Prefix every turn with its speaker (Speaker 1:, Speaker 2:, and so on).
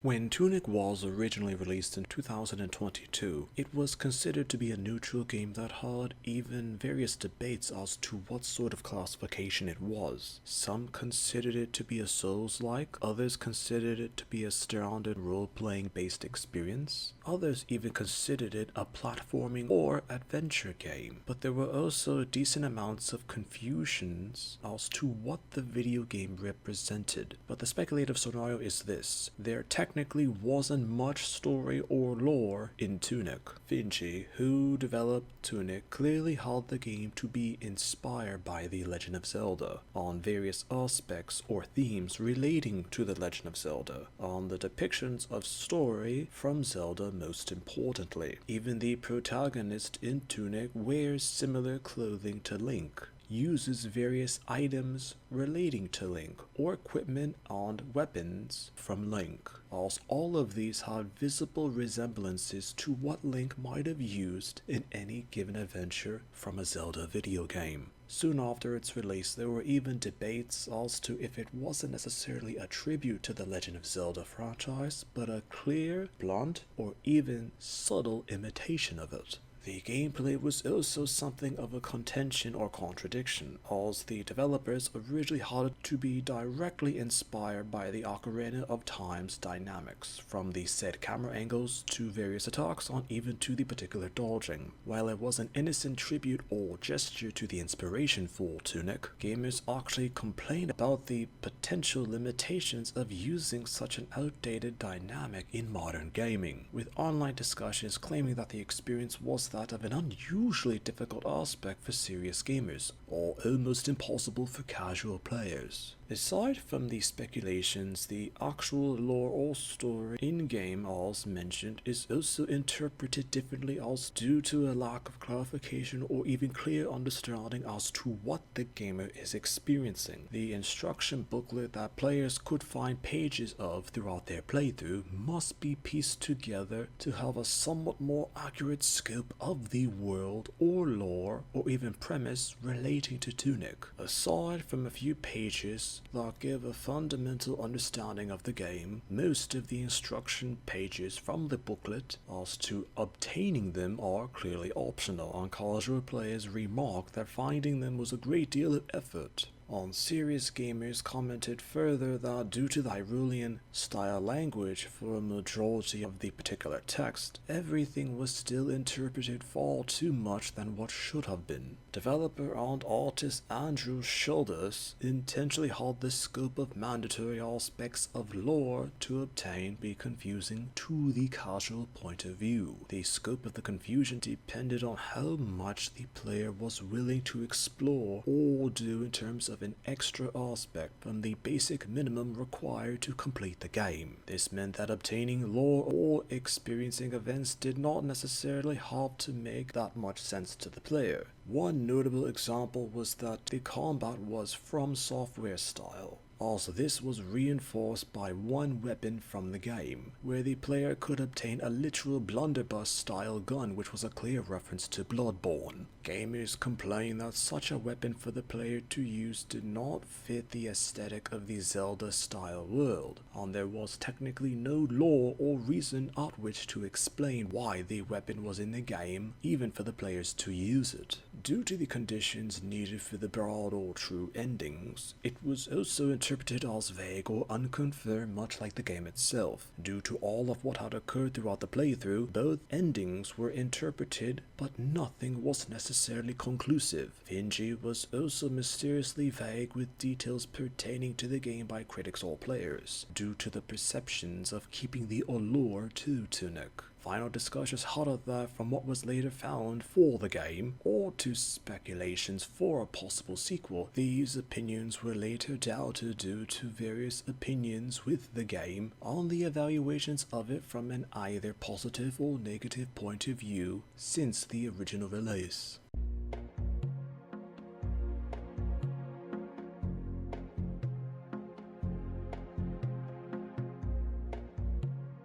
Speaker 1: When Tunic was originally released in 2022, it was considered to be a neutral game that had even various debates as to what sort of classification it was. Some considered it to be a Souls-like, others considered it to be a standard role-playing based experience, others even considered it a platforming or adventure game. But there were also decent amounts of confusions as to what the video game represented. But the speculative scenario is this: there technically wasn't much story or lore in Tunic. Finchi, who developed Tunic, clearly held the game to be inspired by The Legend of Zelda, on various aspects or themes relating to The Legend of Zelda, on the depictions of story from Zelda most importantly. Even the protagonist in Tunic wears similar clothing to Link, uses various items relating to Link, or equipment and weapons from Link, as all of these had visible resemblances to what Link might have used in any given adventure from a Zelda video game. Soon after its release, there were even debates as to if it wasn't necessarily a tribute to the Legend of Zelda franchise, but a clear, blunt, or even subtle imitation of it. The gameplay was also something of a contention or contradiction, as the developers originally had it to be directly inspired by the Ocarina of Time's dynamics, from the set camera angles to various attacks and even to the particular dodging. While it was an innocent tribute or gesture to the inspiration for Tunic, gamers actually complained about the potential limitations of using such an outdated dynamic in modern gaming, with online discussions claiming that the experience was that of an unusually difficult aspect for serious gamers, or almost impossible for casual players. Aside from these speculations, the actual lore or story in-game, as mentioned, is also interpreted differently as due to a lack of clarification or even clear understanding as to what the gamer is experiencing. The instruction booklet that players could find pages of throughout their playthrough must be pieced together to have a somewhat more accurate scope of the world or lore or even premise relating to Tunic. Aside from a few pages that give a fundamental understanding of the game, most of the instruction pages from the booklet as to obtaining them are clearly optional, and casual players remark that finding them was a great deal of effort. Serious gamers commented further that due to the Hyrulean style language for a majority of the particular text, everything was still interpreted far too much than what should have been. Developer and artist Andrew Schulder's intentionally had the scope of mandatory aspects of lore to obtain be confusing to the casual point of view. The scope of the confusion depended on how much the player was willing to explore or do in terms of an extra aspect from the basic minimum required to complete the game. This meant that obtaining lore or experiencing events did not necessarily have to make that much sense to the player. One notable example was that the combat was From Software style, as this was reinforced by one weapon from the game, where the player could obtain a literal blunderbuss style gun, which was a clear reference to Bloodborne. Gamers complained that such a weapon for the player to use did not fit the aesthetic of the Zelda style world, and there was technically no lore or reason at which to explain why the weapon was in the game, even for the players to use it. Due to the conditions needed for the broad or true endings, it was also interpreted as vague or unconfirmed, much like the game itself. Due to all of what had occurred throughout the playthrough, both endings were interpreted, but nothing was necessarily conclusive. Finchi was also mysteriously vague with details pertaining to the game by critics or players, due to the perceptions of keeping the allure to Tunic. Final discussions had it that from what was later found for the game, or to speculations for a possible sequel, these opinions were later doubted due to various opinions with the game on the evaluations of it from an either positive or negative point of view since the original release.